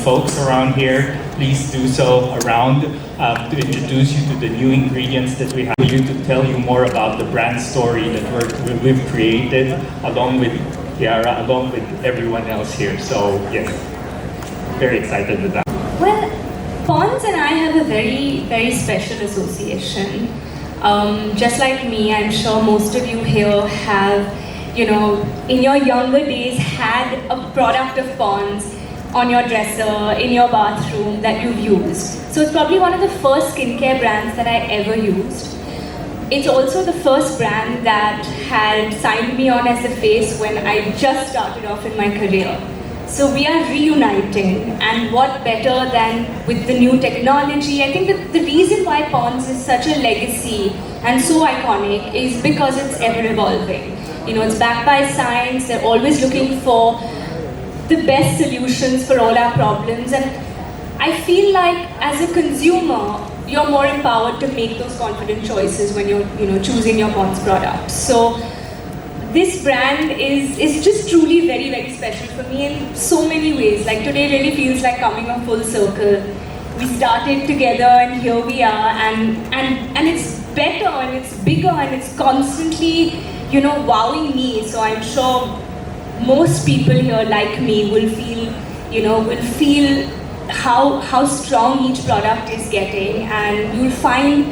folks around here, please do so around to introduce you to the new ingredients that we have for you, to tell you more about the brand story that we've created along with Kiara, along with everyone else here. So yes, very excited with that. Well, Pond's and I have a very, very special association. Just like me, I'm sure most of you here have, in your younger days had a product of Pond's on your dresser, in your bathroom that you've used. So it's probably one of the first skincare brands that I ever used. It's also the first brand that had signed me on as a face when I just started off in my career. So we are reuniting, and what better than with the new technology. I think that the reason why Pond's is such a legacy and so iconic is because it's ever evolving. It's backed by science, they're always looking for the best solutions for all our problems, and I feel like as a consumer, you're more empowered to make those confident choices when you're choosing your Pond's product. So this brand is just truly very, very special for me in so many ways. Like today really feels like coming a full circle. We started together and here we are, and it's better and it's bigger and it's constantly, wowing me. So I'm sure most people here like me will feel how strong each product is getting, and you'll find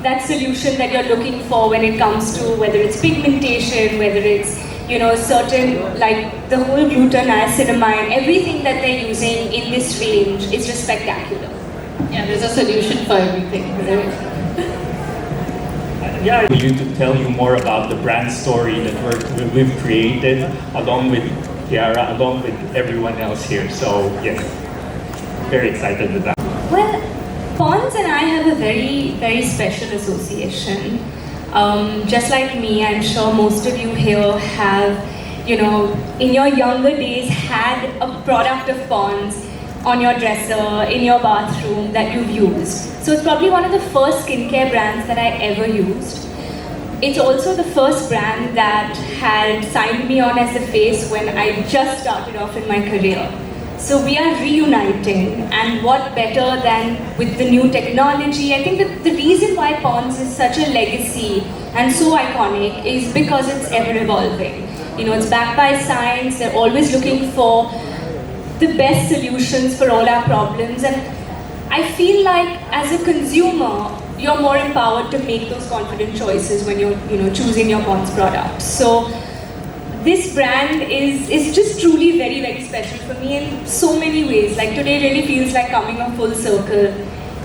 that solution that you're looking for when it comes to whether it's pigmentation, whether it's certain, like the whole glutathione, everything that they're using in this range is just spectacular. Yeah, there's a solution for everything, right? Yeah, for you to tell you more about the brand story that we've created along with Kiara, along with everyone else here. So yes, very excited with that. Well, Pond's and I have a very, very special association. Just like me, I'm sure most of you here have, in your younger days had a product of Pond's on your dresser, in your bathroom that you've used. So it's probably one of the first skincare brands that I ever used. It's also the first brand that had signed me on as a face when I just started off in my career. So we are reuniting, and what better than with the new technology. I think that the reason why Pond's is such a legacy and so iconic is because it's ever evolving. It's backed by science, they're always looking for the best solutions for all our problems, and I feel like as a consumer, you're more empowered to make those confident choices when you're choosing your Pond's product. So this brand is just truly very, very special for me in so many ways. Like today really feels like coming a full circle.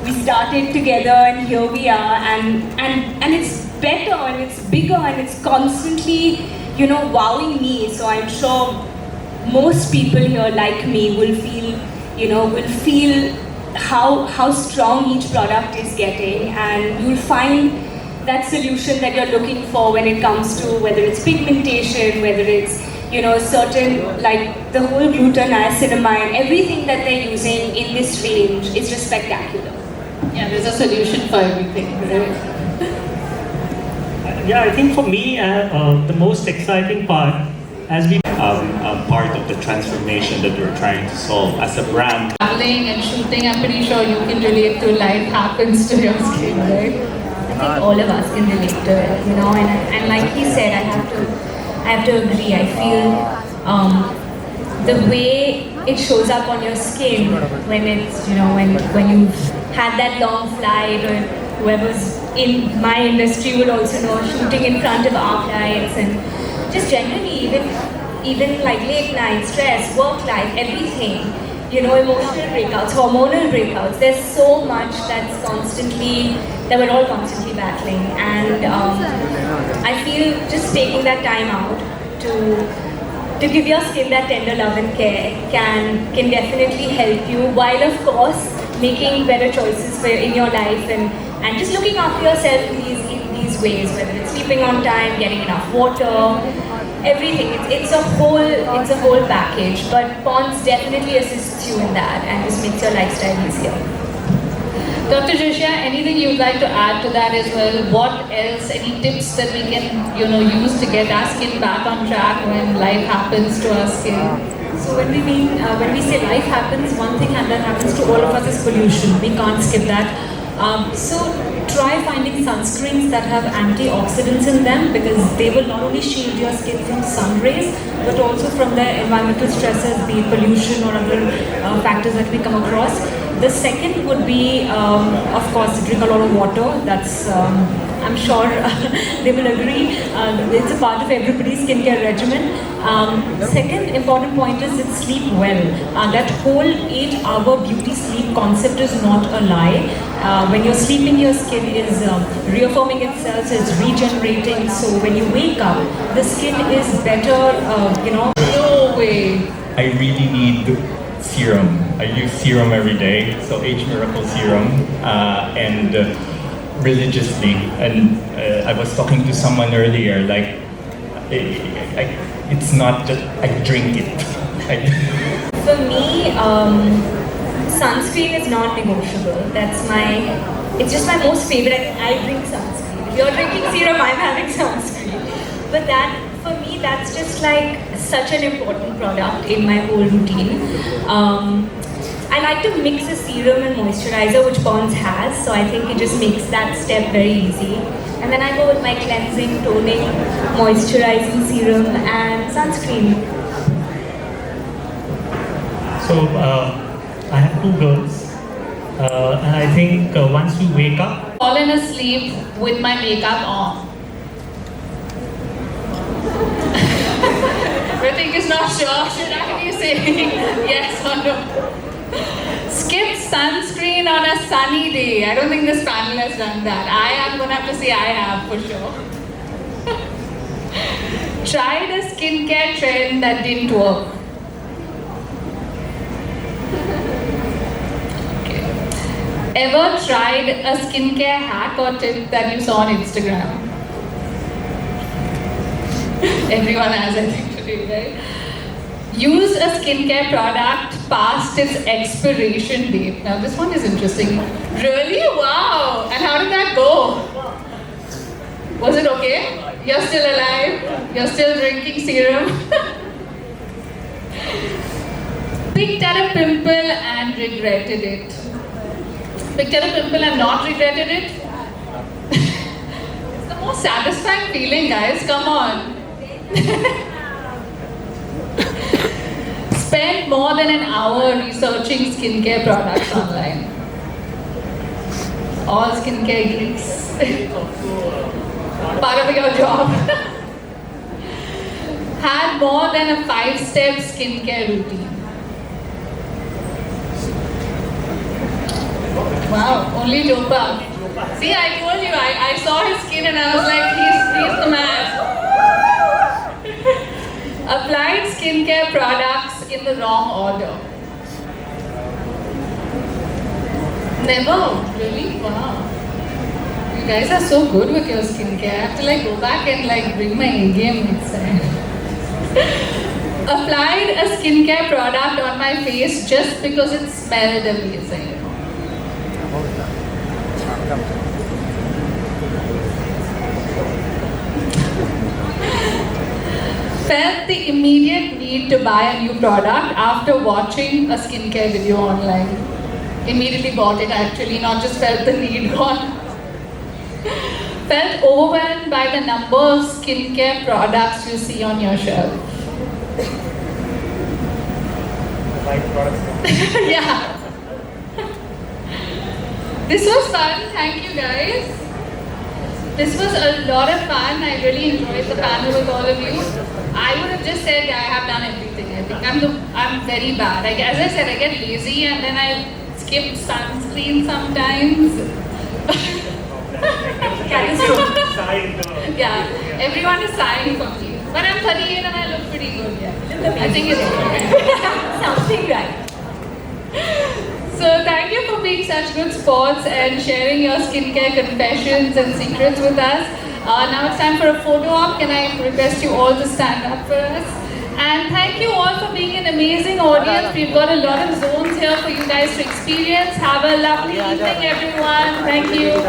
We started together and here we are, and it's better and it's bigger and it's constantly, wowing me. So I'm sure most people here like me will feel how strong each product is getting, and you'll find that solution that you're looking for when it comes to whether it's pigmentation, whether it's certain, like the whole glutathione, everything that they're using in this range is just spectacular. Yeah, there's a solution for everything, right? Yeah, I think for me, the most exciting part as we part of the transformation that we're trying to solve as a brand. Traveling and shooting, I'm pretty sure you can relate to life happens to your skin, right? I think all of us can relate to it, and like he said, I have to agree. I feel the way it shows up on your skin when it's, when you've had that long flight, or whoever's in my industry would also know, shooting in front of arc lights, and just generally even like late night, stress, work life, everything, emotional breakouts, hormonal breakouts. There's so much that we're all constantly battling, and I feel just taking that time out to give your skin that tender love and care can definitely help you, while of course making better choices in your life and just looking after yourself in these ways, whether it's sleeping on time, getting enough water, everything. It's a whole package, but Pond's definitely assists you in that and just makes your lifestyle easier. Dr. Joshia, anything you'd like to add to that as well? What else? Any tips that we can use to get our skin back on track when life happens to our skin? So when we say life happens, one thing that happens to all of us is pollution. We can't skip that. So try finding sunscreens that have antioxidants in them, because they will not only shield your skin from sun rays, but also from the environmental stresses, be it pollution or other factors that we come across. The second would be, of course, drink a lot of water. That's, I'm sure they will agree. It's a part of everybody's skincare regimen. Second important point is sleep well. That whole 8-hour beauty sleep concept is not a lie. When you're sleeping, your skin is reaffirming itself, so it's regenerating. So when you wake up, the skin is better, No way. I really need serum. I use serum every day, so H Miracle serum, and religiously. And I was talking to someone earlier, like, it's not just, I drink it. For me, sunscreen is not negotiable. It's just my most favorite. I drink sunscreen. If you're drinking serum, I'm having sunscreen. But for me, that's just like such an important product in my whole routine. I like to mix a serum and moisturizer, which Pond's has, so I think it just makes that step very easy. And then I go with my cleansing, toning, moisturizing serum and sunscreen. So I have 2 girls, and I think once we wake up, Fallen asleep with my makeup on. Ritik is not sure. Should I be saying yes or no? Skip sunscreen on a sunny day. I don't think this panel has done that. I am going to have to say I have for sure. Tried a skincare trend that didn't work. Okay. Ever tried a skincare hack or tip that you saw on Instagram? Everyone has, I think, today, right? Use a skincare product past its expiration date. Now this one is interesting. Really? Wow! And how did that go? Was it okay? You're still alive? You're still drinking serum? Picked at a pimple and regretted it. Picked at a pimple and not regretted it? It's the most satisfying feeling, guys. Come on. Spend more than an hour researching skincare products online. All skincare geeks. Part of your job. Had more than a 5-step skincare routine. Wow, only Dopa. See, I told you, I saw his skin and I was like, he's the man. Applied skincare products in the wrong order. Never, really? Wow. You guys are so good with your skincare. I have to go back and bring my A game next time. Applied a skincare product on my face just because it smelled amazing. Felt the immediate need to buy a new product after watching a skincare video online. Immediately bought it actually, not just felt the need on. Felt overwhelmed by the number of skincare products you see on your shelf. Yeah. This was fun, thank you guys. This was a lot of fun. I really enjoyed the panel with all of you. I would have just said I have done everything. I think I'm very bad. As I said, I get lazy and then I skip sunscreen sometimes. Yeah, everyone is sighing for me. But I'm 38 and I look pretty good. Yeah, I think it's okay. Something right. So thank you for being such good sports and sharing your skincare confessions and secrets with us. Now it's time for a photo op. Can I request you all to stand up for us? And thank you all for being an amazing audience. We've got a lot of zones here for you guys to experience. Have a lovely evening, everyone. Thank you.